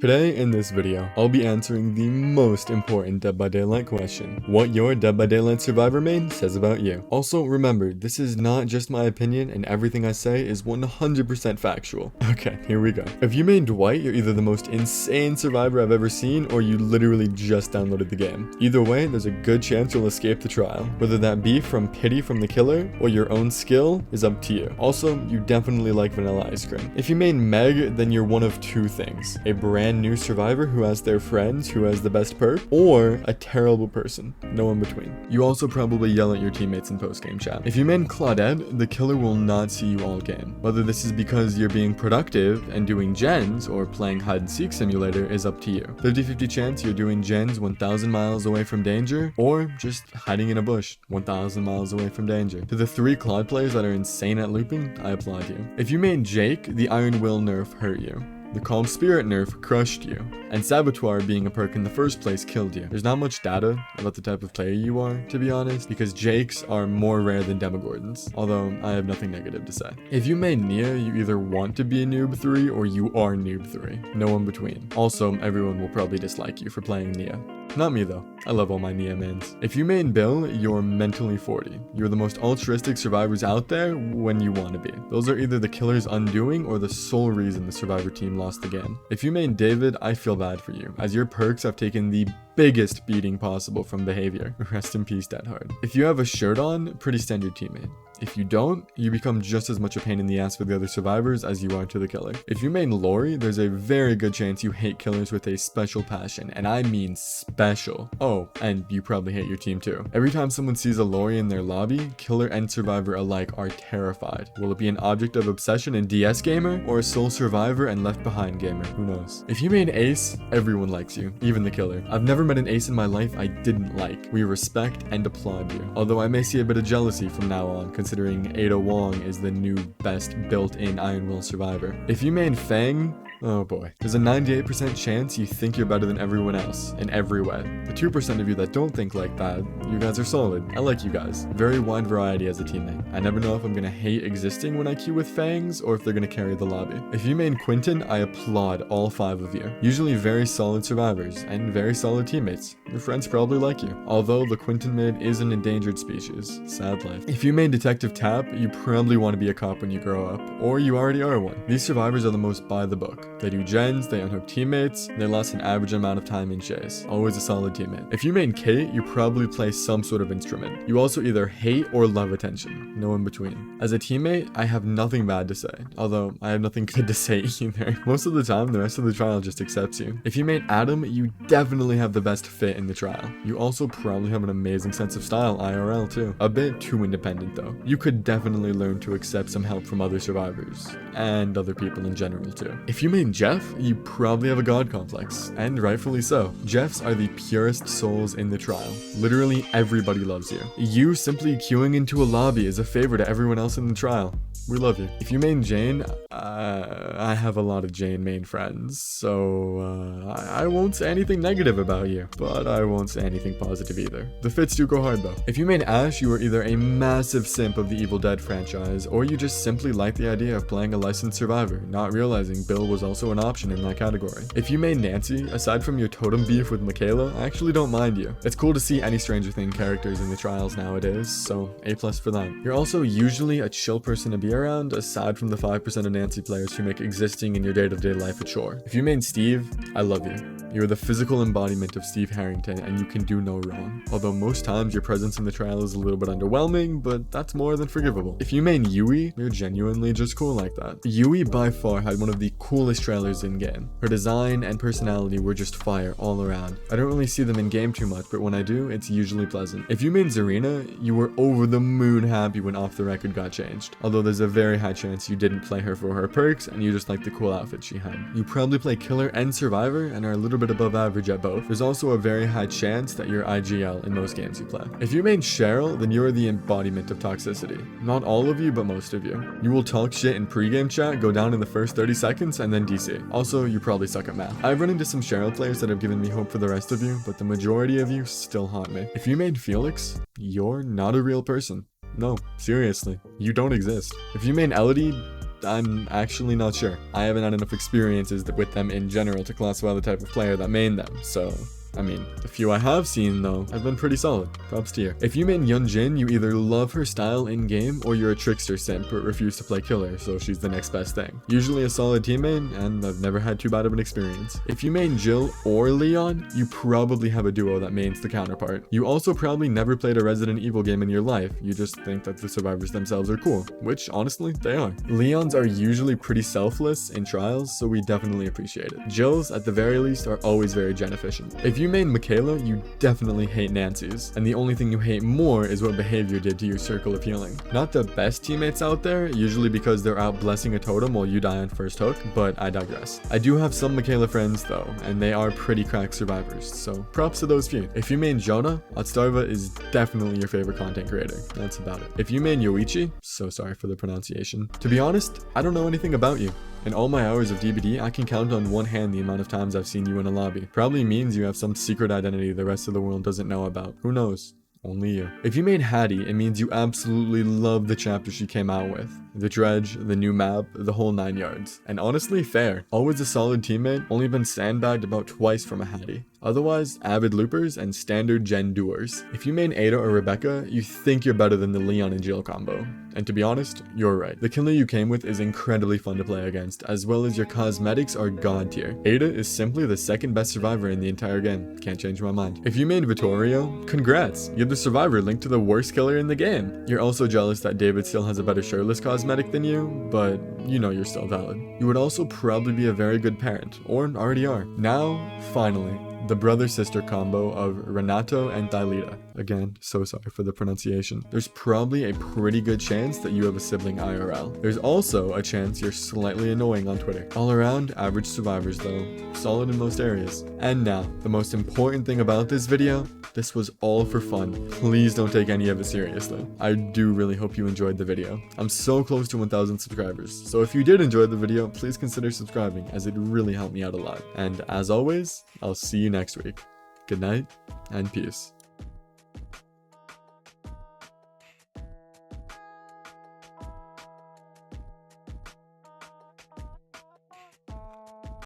Today, in this video, I'll be answering the most important Dead by Daylight question: what your Dead by Daylight survivor main says about you. Also, remember, this is not just my opinion, and everything I say is 100% factual. Okay, here we go. If you main Dwight, you're either the most insane survivor I've ever seen, or you literally just downloaded the game. Either way, there's a good chance you'll escape the trial. Whether that be from pity from the killer, or your own skill, is up to you. Also, you definitely like vanilla ice cream. If you main Meg, then you're one of two things: a brand new survivor who has their friends who has the best perk, or a terrible person, no in between. You also probably yell at your teammates in post-game chat. If you main Claudette, the killer will not see you all game. Whether this is because you're being productive and doing gens, or playing hide and seek simulator, is up to you. 50-50 chance you're doing gens 1,000 miles away from danger, or just hiding in a bush 1,000 miles away from danger. To the 3 Claude players that are insane at looping, I applaud you. If you main Jake, the Iron Will nerf hurt you. The Calm Spirit nerf crushed you, and Saboteur being a perk in the first place killed you. There's not much data about the type of player you are, to be honest, because Jakes are more rare than Demogorgons, although I have nothing negative to say. If you main Nia, you either want to be a noob 3 or you are noob 3, no in between. Also, everyone will probably dislike you for playing Nia. Not me though, I love all my Nia mains. If you main Bill, you're mentally 40. You're the most altruistic survivors out there when you want to be. Those are either the killer's undoing or the sole reason the survivor team lost the game. If you main David, I feel bad for you, as your perks have taken the biggest beating possible from behavior. Rest in peace, Dead Hard. If you have a shirt on, pretty standard teammate. If you don't, you become just as much a pain in the ass for the other survivors as you are to the killer. If you main Lori, there's a very good chance you hate killers with a special passion, and I mean special. Oh, and you probably hate your team too. Every time someone sees a Lori in their lobby, killer and survivor alike are terrified. Will it be an object of obsession and DS gamer, or a sole survivor and left behind gamer? Who knows? If you main Ace, everyone likes you, even the killer. I've never met an Ace in my life I didn't like. We respect and applaud you. Although I may see a bit of jealousy from now on, considering Ada Wong is the new best built-in Iron Will survivor. If you main Fang, oh boy. There's a 98% chance you think you're better than everyone else, in every way. The 2% of you that don't think like that, you guys are solid. I like you guys. Very wide variety as a teammate. I never know if I'm gonna hate existing when I queue with Fangs, or if they're gonna carry the lobby. If you main Quentin, I applaud all 5 of you. Usually very solid survivors, and very solid teammates. Your friends probably like you. Although the Quentin maid is an endangered species. Sad life. If you main Detective Tap, you probably want to be a cop when you grow up, or you already are one. These survivors are the most by the book. They do gens, they unhook teammates, they last an average amount of time in chase. Always a solid teammate. If you main Kate, you probably play some sort of instrument. You also either hate or love attention. No in between. As a teammate, I have nothing bad to say. Although, I have nothing good to say either. Most of the time, the rest of the trial just accepts you. If you main Adam, you definitely have the best fit in the trial. You also probably have an amazing sense of style IRL too. A bit too independent though. You could definitely learn to accept some help from other survivors. And other people in general too. If you main Jeff, you probably have a god complex, and rightfully so. Jeffs are the purest souls in the trial. Literally everybody loves you. You simply queuing into a lobby is a favor to everyone else in the trial. We love you. If you main Jane, I have a lot of Jane main friends, so I won't say anything negative about you, but I won't say anything positive either. The fits do go hard though. If you main Ash, you are either a massive simp of the Evil Dead franchise, or you just simply like the idea of playing a licensed survivor, not realizing Bill was also an option in that category. If you main Nancy, aside from your totem beef with Michaela, I actually don't mind you. It's cool to see any Stranger Things characters in the trials nowadays, so A+ for that. You're also usually a chill person to be around, aside from the 5% of Nancy players who make existing in your day-to-day life a chore. If you main Steve, I love you. You're the physical embodiment of Steve Harrington, and you can do no wrong. Although most times your presence in the trial is a little bit underwhelming, but that's more than forgivable. If you main Yui, you're genuinely just cool like that. Yui by far had one of the coolest trailers in game. Her design and personality were just fire all around. I don't really see them in game too much, but when I do, it's usually pleasant. If you main Zarina, you were over the moon happy when Off the Record got changed. Although there's a very high chance you didn't play her for her perks and you just like the cool outfit she had. You probably play Killer and Survivor and are a little bit above average at both. There's also a very high chance that you're IGL in most games you play. If you main Cheryl, then you're the embodiment of toxicity. Not all of you, but most of you. You will talk shit in pre-game chat, go down in the first 30 seconds, and then DC. Also, you probably suck at math. I've run into some Cheryl players that have given me hope for the rest of you, but the majority of you still haunt me. If you main Felix, you're not a real person. No, seriously, you don't exist. If you main Elodie, I'm actually not sure. I haven't had enough experiences with them in general to classify the type of player that main them, so I mean, the few I have seen, though, have been pretty solid. Props to you. If you main Yunjin, you either love her style in-game, or you're a trickster simp but refuse to play killer, so she's the next best thing. Usually a solid team main, and I've never had too bad of an experience. If you main Jill or Leon, you probably have a duo that mains the counterpart. You also probably never played a Resident Evil game in your life, you just think that the survivors themselves are cool, which, honestly, they are. Leons are usually pretty selfless in trials, so we definitely appreciate it. Jills, at the very least, are always very gen efficient. If you main Michaela, you definitely hate Nancy's, and the only thing you hate more is what behavior did to your circle of healing. Not the best teammates out there, usually because they're out blessing a totem while you die on first hook, but I digress. I do have some Michaela friends though, and they are pretty cracked survivors, so props to those few. If you main Jonah, Otstarva is definitely your favorite content creator. That's about it. If you main Yoichi, so sorry for the pronunciation. To be honest, I don't know anything about you. In all my hours of DBD, I can count on one hand the amount of times I've seen you in a lobby. Probably means you have some secret identity the rest of the world doesn't know about. Who knows? Only you. If you made Hattie, it means you absolutely love the chapter she came out with. The dredge, the new map, the whole 9 yards. And honestly, fair. Always a solid teammate, only been sandbagged about twice from a Hattie. Otherwise, avid loopers and standard gen doers. If you main Ada or Rebecca, you think you're better than the Leon and Jill combo. And to be honest, you're right. The killer you came with is incredibly fun to play against, as well as your cosmetics are god tier. Ada is simply the second best survivor in the entire game. Can't change my mind. If you main Vittorio, congrats. You're the survivor linked to the worst killer in the game. You're also jealous that David still has a better shirtless cosmetic than you, but you know you're still valid. You would also probably be a very good parent, or already are. Now, finally, the brother-sister combo of Renato and Thalita. Again, so sorry for the pronunciation. There's probably a pretty good chance that you have a sibling IRL. There's also a chance you're slightly annoying on Twitter. All around, average survivors though. Solid in most areas. And now, the most important thing about this video, this was all for fun. Please don't take any of it seriously. I do really hope you enjoyed the video. I'm so close to 1,000 subscribers, so if you did enjoy the video, please consider subscribing as it really helped me out a lot. And as always, I'll see you next week. Good night and peace.